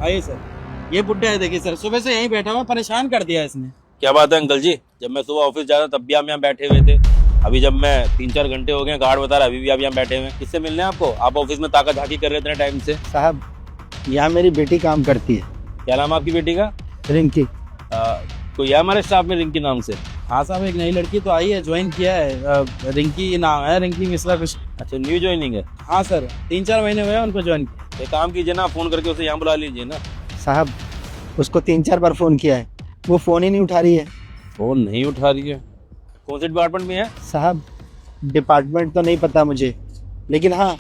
आइए सर। ये बुड्ढा है, देखिए सर, सुबह से यहीं बैठा हुआ, परेशान कर दिया इसने। क्या बात है अंकल जी, जब मैं सुबह ऑफिस जा रहा तब भी आप यहाँ बैठे हुए थे। अभी जब मैं 3-4 घंटे हो गए, गार्ड बता रहा अभी भी आप यहाँ बैठे हुए हैं। किससे मिलने हैं आपको? आप ऑफिस में ताका झाकी कर रहे थे टाइम से। साहब, यहाँ मेरी बेटी काम करती है। क्या नाम है आपकी बेटी का? रिंकी। कोई है हमारे स्टाफ में रिंकी नाम से? हाँ साहब, एक नई लड़की तो आई है, ज्वाइन किया है। रिंकी नाम है, रिंकी मिश्रा कुछ। अच्छा, न्यू ज्वाइनिंग है? हाँ सर, 3-4 महीने हुए हैं उनको ज्वाइन किया। एक काम कीजिए ना, फोन करके उसे यहाँ बुला लीजिए ना। साहब, उसको 3-4 बार फ़ोन किया है, वो फ़ोन ही नहीं उठा रही है। फोन नहीं उठा रही है? कौन से डिपार्टमेंट में है? साहब, डिपार्टमेंट तो नहीं पता मुझे, लेकिन हाँ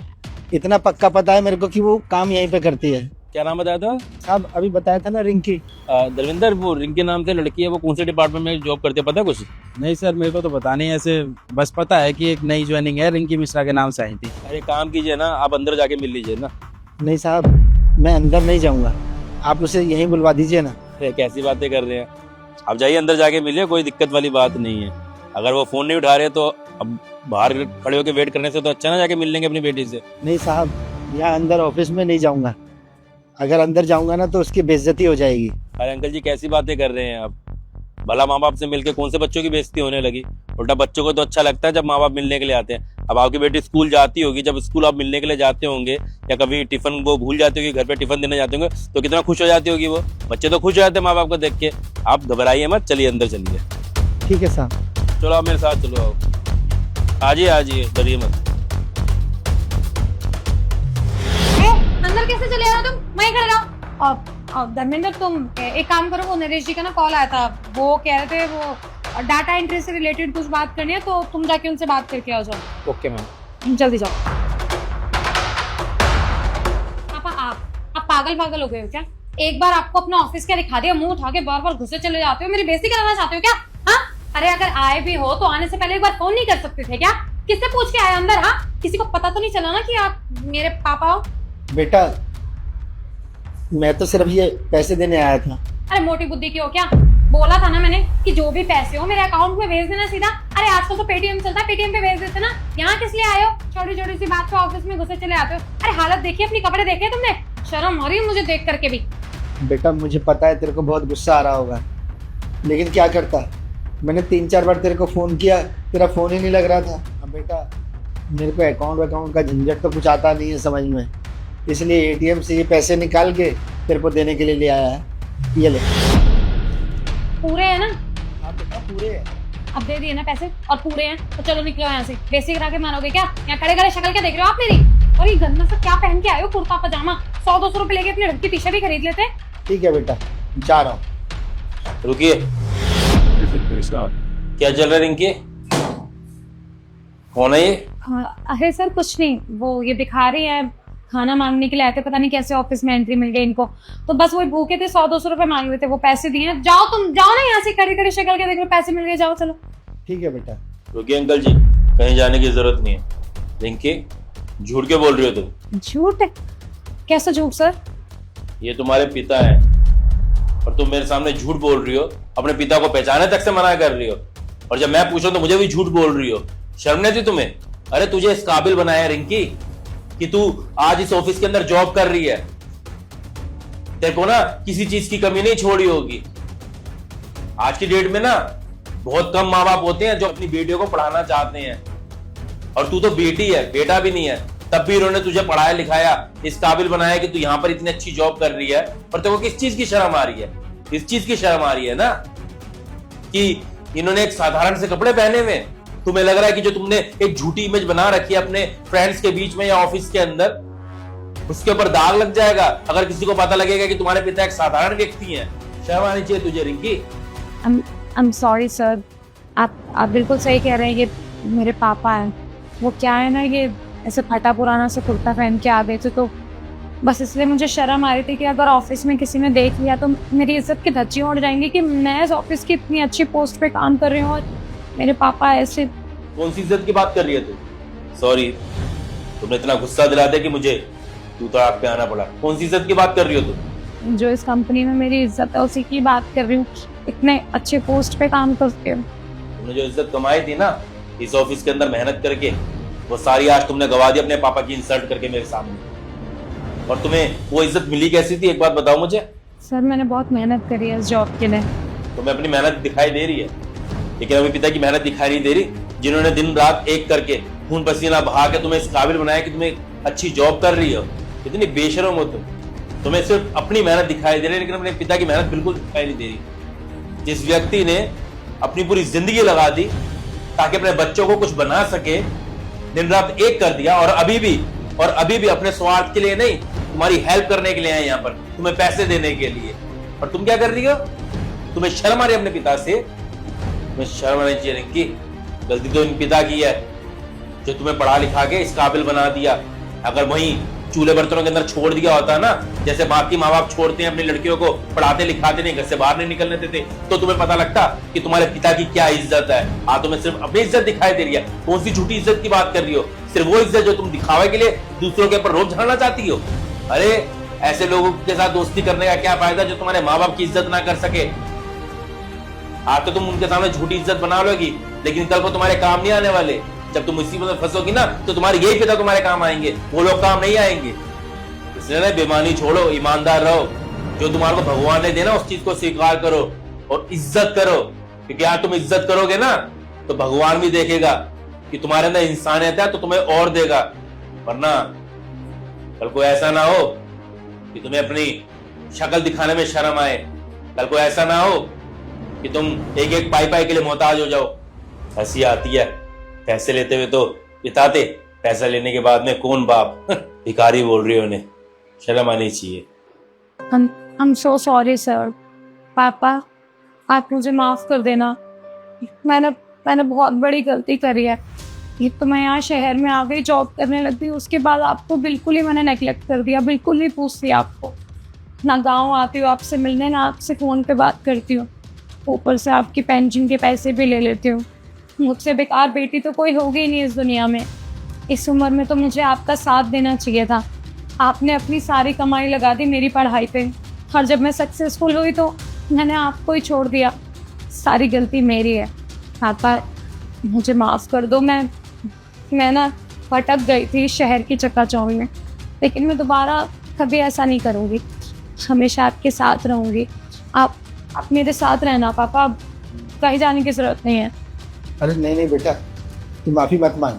इतना पक्का पता है मेरे को कि वो काम यहीं पे करती है। क्या नाम बताया था? साहब, अभी बताया था ना, रिंकी। दरविंदर, वो रिंकी नाम से लड़की है, वो कौन से डिपार्टमेंट में जॉब करती है, पता है कुछ? नहीं सर, मेरे को तो पता नहीं, ऐसे बस पता है कि एक नई ज्वाइनिंग है, रिंकी मिश्रा के नाम से आई थी। अरे काम कीजिए ना, आप अंदर जाके मिल लीजिए ना। नहीं साहब, मैं अंदर नहीं जाऊँगा, आप उसे यहीं बुलवा दीजिए ना। अरे कैसी बातें कर रहे हैं आप? जाइए अंदर जाके मिलिए, कोई दिक्कत वाली बात नहीं है। अगर वो फोन नहीं उठा रहे तो अब बाहर खड़े होकर वेट करने से तो अच्छा ना जाके मिल लेंगे अपनी बेटी से। नहीं साहब, यहाँ अंदर ऑफिस में नहीं जाऊँगा, अगर अंदर जाऊँगा ना तो उसकी बेइज्जती हो जाएगी। अरे अंकल जी, कैसी बातें कर रहे हैं आप? भला माँ बाप से मिलके कौन से बच्चों की बेइज्जती होने लगी? उल्टा बच्चों को तो अच्छा लगता है जब माँ बाप मिलने के लिए आते हैं। अब आपकी बेटी स्कूल जाती होगी, जब स्कूल आप मिलने के लिए जाते होंगे या कभी टिफिन वो भूल जाती होगी, घर पे टिफिन देने जाते होंगे, तो कितना खुश हो जाती होगी वो। बच्चे तो खुश हो जाते हैं माँ बाप को देख के। आप घबराइए मत, चलिए अंदर चलिए। ठीक है साहब। चलो आप मेरे साथ चलो, आओ, आ जाइए, डरिए मत। अंदर कैसे चले आ रहे हो तुम? वहीं खड़े रहो। धर्मेंद्र, तुम एक काम करो, वो नरेश जी का ना कॉल आया था, वो कह रहे थे वो डाटा एंट्री से रिलेटेड कुछ बात करनी है, तो तुम जाके उनसे बात करके आ जाओ। Okay ma'am. जल्दी जाओ। पापा, आप पागल हो गए हो क्या? एक बार आपको अपना ऑफिस क्या दिखा दिया, मुंह उठा के बार बार घुसे चले जाते हो, मेरी बेइज्जती कराना चाहते हो क्या? हाँ, अरे अगर आए भी हो तो आने से पहले एक बार फोन नहीं कर सकते थे क्या? किससे पूछ के आए अंदर? हाँ, किसी को पता तो नहीं चला ना कि आप मेरे पापा हो? बेटा, मैं तो सिर्फ ये पैसे देने आया था। अरे मोटी बुद्धि की हो क्या? बोला था ना मैंने कि जो भी पैसे हो मेरे अकाउंट में भेज देना सीधा। अरे आजकल तो पेटीएम चलता है, पेटीएम पे भेज देते ना। यहाँ किस लिए आए हो? छोटी छोटी सी बात पे ऑफिस में घुसे चले आते हो। अरे हालत देखिए अपनी, कपड़े देखे तुमने? शर्म हो रही है मुझे देख करके भी। बेटा, मुझे पता है तेरे को बहुत गुस्सा आ रहा होगा, लेकिन क्या करता, मैंने 3-4 बार तेरे को फ़ोन किया, तेरा फ़ोन ही नहीं लग रहा था। अब बेटा, मेरे को अकाउंट का झंझट तो कुछ आता नहीं है समझ में, इसलिए एटीएम से ये पैसे निकाल के तेरे को देने के लिए ले आया है। ये ले। पूरे है ना? हाँ बेटा, पूरे है। अब दे दिए ना पैसे और पूरे हैं, तो चलो निकलो यहाँ से। बेइज्जती करा के मारोगे क्या? यहाँ खड़े खड़े शक्ल क्या देख रहे हो आप मेरी? और ये गंदा सा क्या पहन के आए हो? कुर्ता पजामा 100-200 रुपए लेके अपनी लड़की टी शर्ट ही खरीद लेते। ठीक है बेटा, जा रहा हूँ। रुकिए, क्या चल रहा है रिंकी? कौन है ये? अरे सर कुछ नहीं, वो ये दिखा रही है, खाना मांगने के लिए आए थे, पता नहीं कैसे ऑफिस में एंट्री मिल गई इनको, तो बस वो भूखे थे, 100-200 रुपए मांग रहे थे, वो पैसे दिए। जाओ तुम, जाओ ना यहाँ से, खड़ी खड़ी शक्ल के देख लो, पैसे मिल गए, जाओ चलो। ठीक है बेटा। रुकिए अंकल जी, कहीं जाने की जरूरत नहीं है। रिंकी, झूठ क्यों बोल रही हो तुम? झूठ? कैसा झूठ सर? ये तुम्हारे पिता है और तुम मेरे सामने झूठ बोल रही हो, अपने पिता को पहचाने तक से मना कर रही हो, और जब मैं पूछूं तो मुझे भी झूठ बोल रही हो। शर्म नहीं थी तुम्हें? अरे तुझे इस काबिल बनाया है रिंकी कि तू आज इस ऑफिस के अंदर जॉब कर रही है। तेरे को ना किसी चीज की कमी नहीं छोड़ी होगी। आज की डेट में ना बहुत कम माँ बाप होते हैं जो अपनी बेटियों को पढ़ाना चाहते हैं, और तू तो बेटी है, बेटा भी नहीं है, तब भी इन्होंने तुझे पढ़ाया लिखाया, इस काबिल बनाया कि तू यहाँ पर इतनी अच्छी जॉब कर रही है। और तेरे को किस चीज की शर्म आ रही है? इस चीज की शर्म आ रही है ना कि इन्होंने एक साधारण से कपड़े पहने हुए। तुम्हें लग रहा है कि जो तुमने एक झूठी इमेज बना रखी है अपने फ्रेंड्स के बीच में या ऑफिस के अंदर, उसके ऊपर दाग लग जाएगा अगर किसी को पता लगेगा कि तुम्हारे पिता एक साधारण व्यक्ति हैं। शर्म आनी चाहिए तुझे रिंकी। I'm sorry सर, आप बिल्कुल सही कह रहे हैं, ये मेरे पापा हैं। वो क्या है ना, ये ऐसे फटा पुराना से कुर्ता पहन के आ गए थे, तो बस इसलिए मुझे शर्म आ रही थी कि अगर ऑफिस में किसी ने देख लिया तो मेरी इज्जत की धज्जियां उड़ जाएंगी कि मैं इस ऑफिस की इतनी अच्छी पोस्ट पे काम कर रही हूँ और मेरे पापा ऐसे। कौन सी इज्जत की बात कर रही है तू? सॉरी, तुमने इतना गुस्सा दिला दिया कि मुझे तू तो आग पे आना पड़ा। कौन सी इज्जत की बात कर रही हो तुम? जो इस कंपनी में मेरी इज्जत है उसी की बात कर रही हूँ। इतने अच्छे पोस्ट पे काम करते हो। तुमने जो इज्जत कमाई थी ना इस ऑफिस के अंदर मेहनत करके, वो सारी आज तुमने गवा दी अपने पापा की इंसल्ट करके मेरे सामने। और तुम्हें वो इज्जत मिली कैसी थी, एक बात बताओ मुझे। सर मैंने बहुत मेहनत करी है इस जॉब के लिए। तुम्हें अपनी मेहनत दिखाई दे रही है, लेकिन अभी पिता की मेहनत दिखाई नहीं दे रही, जिन्होंने दिन रात एक करके खून पसीना बहा के तुम्हें इस काबिल बनाया कि तुम्हें अच्छी जॉब कर रही हो। इतनी बेशर्म हो तुम। तुम्हें सिर्फ अपनी मेहनत दिखाई दे रही है, लेकिन अपने पिता की मेहनत बिल्कुल दिखाई नहीं दे रही। जिस व्यक्ति ने अपनी पूरी जिंदगी लगा दी ताकि अपने बच्चों को कुछ बना सके, दिन रात एक कर दिया, और अभी भी अपने स्वार्थ के लिए नहीं, तुम्हारी हेल्प करने के लिए आए यहाँ पर, तुम्हें पैसे देने के लिए। और तुम क्या कर रही हो? तुम्हें शर्म आ रही है अपने पिता से? तुम्हें शर्म आनी चाहिए रिंकी। गलती तो इन पिता की है जो तुम्हें पढ़ा लिखा के इस काबिल बना दिया। अगर वहीं चूल्हे बर्तनों के अंदर छोड़ दिया होता ना, जैसे बाकी माँ बाप छोड़ते हैं अपनी लड़कियों को, पढ़ाते लिखाते नहीं, घर से बाहर नहीं निकलने देते, तो तुम्हें पता लगता कि तुम्हारे पिता की क्या इज्जत है। तुम्हें सिर्फ अपनी इज्जत दिखाई दे रही है। कौन सी झूठी इज्जत की बात कर रही हो? सिर्फ वो इज्जत जो तुम दिखावे के लिए दूसरों के ऊपर रोब झाड़ना चाहती हो। अरे ऐसे लोगों के साथ दोस्ती करने का क्या फायदा जो तुम्हारे माँ बाप की इज्जत ना कर सके। आज तो तुम उनके सामने झूठी इज्जत बना लोगी, लेकिन कल को तुम्हारे काम नहीं आने वाले। जब तुम मुसीबत में फंसोगी ना, तो तुम्हारे यही पिता तुम्हारे काम आएंगे, वो लोग काम नहीं आएंगे। इसलिए ना बेईमानी छोड़ो, ईमानदार रहो। जो तुम्हारे को भगवान ने देना उस चीज को स्वीकार करो और इज्जत करो, क्योंकि आज तुम इज्जत करोगे ना तो भगवान भी देखेगा कि तुम्हारे अंदर इंसानियत है, तो तुम्हें और देगा। वरना कल को ऐसा ना हो कि तुम्हें अपनी शक्ल दिखाने में शर्म आए। कल को ऐसा ना हो कि तुम एक एक पाई के लिए मोहताज हो जाओ। हंसी आती है पैसे लेते हुए तो बिताते, पैसा लेने के बाद में कौन बाप भिखारी बोल रही है उन्हें। शर्म आनी चाहिए। I'm so sorry sir. पापा आप मुझे माफ कर देना। मैंने बहुत बड़ी गलती करी है। ये तो मैं यहाँ शहर में आ गई, जॉब करने लग गई, उसके बाद आपको बिल्कुल ही मैंने नेगलेक्ट कर दिया, बिल्कुल नहीं पूछती आपको। ना गांव आती हूँ आपसे मिलने, ना आपसे फ़ोन पे बात करती हूँ, ऊपर से आपकी पेंशन के पैसे भी ले लेती हूँ। मुझसे बेकार बेटी तो कोई होगी ही नहीं इस दुनिया में। इस उम्र में तो मुझे आपका साथ देना चाहिए था। आपने अपनी सारी कमाई लगा दी मेरी पढ़ाई पे, और जब मैं सक्सेसफुल हुई तो मैंने आपको ही छोड़ दिया। सारी गलती मेरी है। पापा मुझे माफ़ कर दो। मैं ना भटक गई थी शहर की चकाचौंध में, लेकिन मैं दोबारा कभी ऐसा नहीं करूँगी। हमेशा आपके साथ रहूँगी। आप मेरे साथ रहना पापा, अब कहीं जाने की ज़रूरत नहीं है। अरे नहीं बेटा, तू माफ़ी मत मांग।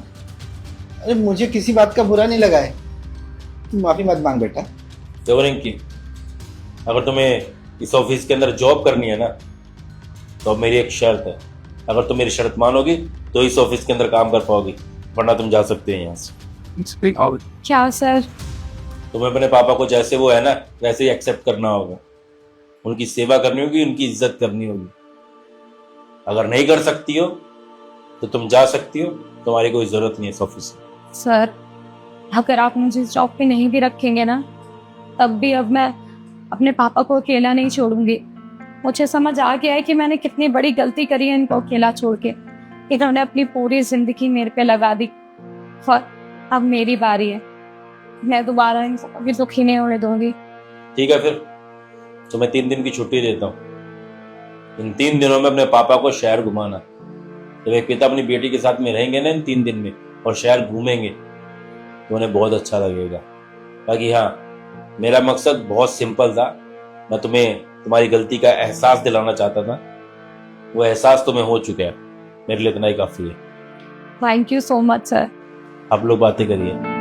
अरे मुझे किसी बात का बुरा नहीं लगा है, तू माफ़ी मत मांग बेटा। देखो रिंकी, अगर तुम्हें इस ऑफिस के अंदर जॉब करनी है ना, तो अब मेरी एक शर्त है। अगर तुम मेरी शर्त मानोगी तो इस ऑफिस के अंदर काम कर पाओगी, वरना तुम जा सकते हैं यहाँ से। क्या सर? तुम्हें अपने पापा को जैसे वो है ना वैसे ही एक्सेप्ट करना होगा। उनकी सेवा करनी होगी, उनकी इज्जत करनी होगी। अगर नहीं कर सकती हो तो तुम जा सकती हो, तुम्हारी कोई जरूरत नहीं है इस ऑफिस में। सर अगर आप मुझे इस जॉब पे नहीं भी रखेंगे ना, तब भी अब मैं अपने पापा को अकेला नहीं छोड़ूंगी। मुझे समझ आ गया है कि मैंने कितनी बड़ी गलती करी है इनको अकेला छोड़ के। इन्होंने अपनी पूरी जिंदगी मेरे पे लगा दी, और अब मेरी बारी है। मैं दोबारा इनको कभी दुखी नहीं होने दूंगी। ठीक है, फिर तुम्हें 3 दिन की छुट्टी देता हूँ। इन 3 दिनों में अपने पापा को शहर घुमाना। जब एक पिता अपनी बेटी के साथ में रहेंगे ना इन 3 दिन में और शहर घूमेंगे, तो उन्हें बहुत अच्छा लगेगा। बाकी हाँ, मेरा मकसद बहुत सिंपल था। मैं तुम्हें तुम्हारी गलती का एहसास दिलाना चाहता था। वो एहसास तुम्हें हो चुका है, मेरे लिए इतना ही काफ़ी है। Thank you so much sir. आप लोग बातें करिए।